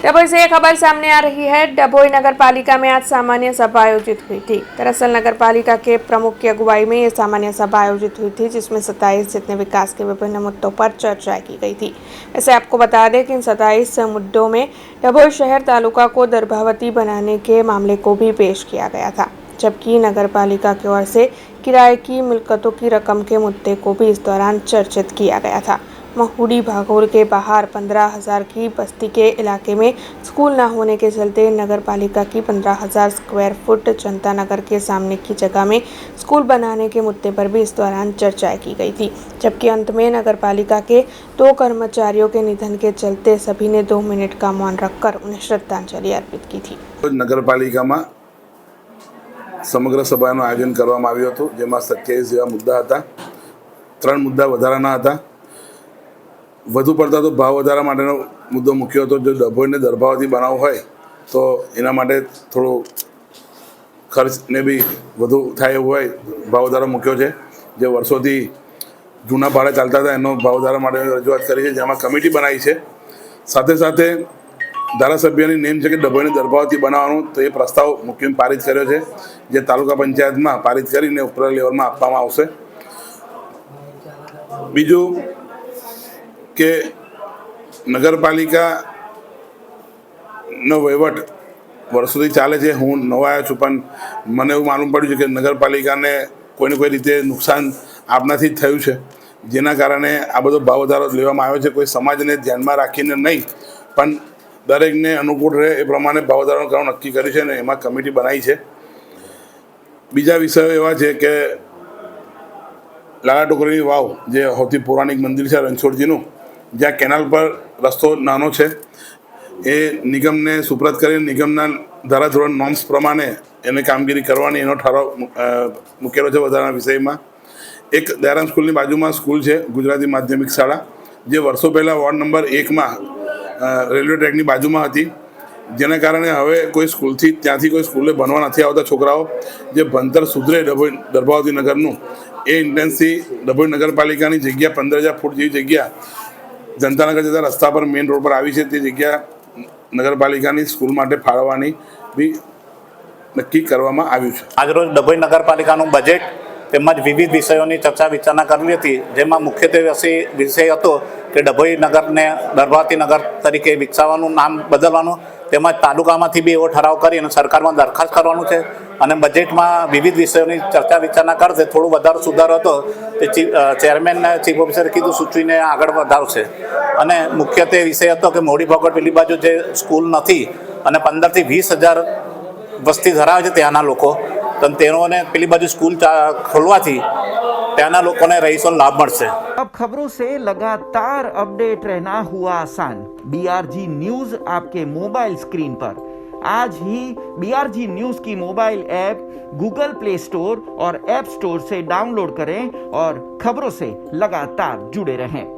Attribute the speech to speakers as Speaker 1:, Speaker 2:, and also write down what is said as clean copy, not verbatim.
Speaker 1: डभोई से एक खबर सामने आ रही है। डभोई नगर पालिका में आज सामान्य सभा आयोजित हुई थी। दरअसल नगर पालिका के प्रमुख की अगुवाई में ये सामान्य सभा आयोजित हुई थी, जिसमें 27 जितने विकास के विभिन्न मुद्दों पर चर्चा की गई थी। वैसे आपको बता दें कि इन 27 मुद्दों में डभोई शहर तालुका को गर्भवती बनाने के मामले को भी पेश किया गया था, जबकि नगर पालिका की ओर से किराए की मिल्कतों की रकम के मुद्दे को भी इस दौरान चर्चित किया गया था। महुड़ी भागोल के बाहर 15,000 की बस्ती के इलाके में स्कूल न होने के चलते नगर पालिका की 15,000 स्क्वायर फुट जनता नगर के सामने की जगह में स्कूल बनाने के मुद्दे पर भी इस दौरान चर्चा की गई थी, जबकि अंत में नगर पालिका के 2 कर्मचारियों के निधन के चलते सभी ने 2 मिनट का मौन रखकर उन्हें श्रद्धांजलि अर्पित की थी।
Speaker 2: नगर पालिका में समग्र सभाનું આયોજન કરવામાં આવ્યું હતું, જેમાં 27 જેવા મુદ્દા હતા। 3 મુદ્દા વધારાના હતા। વધુ પડતા તો ભાવ વધારા માટેનો મુદ્દો મુખ્ય હતો। જો ડભોઈને ગર્ભાવતી બનાવવું હોય તો એના માટે થોડો ખર્ચને બી વધુ થાય એવું હોય ભાવ વધારો મૂક્યો છે। જે વર્ષોથી જૂના ભાડે ચાલતા હતા એનો ભાવ વધારા માટે રજૂઆત કરી છે, જેમાં કમિટી બનાવી છે। સાથે સાથે ધારાસભ્યની નેમ છે કે ડભોઈને ગર્ભાવતી બનાવવાનું, તો એ પ્રસ્તાવ મુખ્યમંત્રી પારિત કર્યો છે, જે તાલુકા પંચાયતમાં પારિત કરીને ઉપરના લેવલમાં આપવામાં આવશે। બીજું કે નગરપાલિકાનો વહીવટ વર્ષોથી ચાલે છે। હું નવો આવ્યો છું, પણ મને એવું માલુમ પડ્યું છે કે નગરપાલિકાને કોઈને કોઈ રીતે નુકસાન આપનાથી જ થયું છે, જેના કારણે આ બધો ભાવ વધારો લેવામાં આવ્યો છે। કોઈ સમાજને ધ્યાનમાં રાખીને નહીં, પણ દરેકને અનુકૂળ રહે એ પ્રમાણે ભાવ વધારો કરવાનું નક્કી કર્યું છે અને એમાં કમિટી બનાવી છે। બીજા વિષયો એવા છે કે લાલા ટોકરીની વાવ, જે સૌથી પૌરાણિક મંદિર છે રણછોડજીનું, જ્યાં કેનાલ પર રસ્તો નાનો છે, એ નિગમને સુપ્રત કરીને નિગમના ધારાધોરણ નોર્મ્સ પ્રમાણે એને કામગીરી કરવાની એનો ઠરાવ મૂકેલો છે વધારાના વિષયમાં। એક દયારામ સ્કૂલની બાજુમાં સ્કૂલ છે, ગુજરાતી માધ્યમિક શાળા, જે વર્ષો પહેલાં વોર્ડ નંબર 1માં રેલવે ટ્રેકની બાજુમાં હતી, જેના કારણે હવે કોઈ સ્કૂલથી ત્યાંથી કોઈ સ્કૂલે ભણવા નથી આવતા છોકરાઓ। જે ભણતર સુધરે ડભોઈ ગર્ભાવતી નગરનું, એ ઇન્ટેન્સથી ડભોઈ નગરપાલિકાની જગ્યા 15,000 ફૂટ જેવી જગ્યા જનતાનગર જતા રસ્તા પર મેઇન રોડ પર આવી છે, તે જગ્યા નગરપાલિકાની સ્કૂલ માટે ફાળવવાની બી નક્કી કરવામાં આવ્યું છે।
Speaker 3: આજરોજ ડભોઈ નગરપાલિકાનું બજેટ તેમજ વિવિધ વિષયોની ચર્ચા વિચારણા કરેલી હતી, જેમાં મુખ્યત્વે વિષય હતો કે ડભોઈ નગરને ગર્ભાવતી નગર તરીકે વિકસાવવાનું, નામ બદલવાનું, તેમજ તાલુકામાંથી બી એવો ઠરાવ કરી અને સરકારમાં દરખાસ્ત કરવાનું છે। અને બજેટમાં વિવિધ વિષયોની ચર્ચા વિચારણા કરશે, થોડું વધારે સુધારો હતો તે ચેરમેનને ચીફ ઓફિસરે કીધું સૂચવીને આગળ વધારશે। અને મુખ્યત્વે વિષય હતો કે મોડી ભાગોળ પેલી બાજુ જે સ્કૂલ નથી અને 15,000 થી 20,000 વસ્તી ધરાવે છે ત્યાંના લોકો, તો તેઓને પેલી બાજુ સ્કૂલ ખોલવાથી ત્યાંના લોકોને રહીશોને લાભ મળશે।
Speaker 4: अब खबरों से लगातार अपडेट रहना हुआ आसान। BRG न्यूज आपके मोबाइल स्क्रीन पर आज ही BRG न्यूज की mobile app Google play store और ऐप स्टोर से डाउनलोड करें और खबरों से लगातार जुड़े रहें।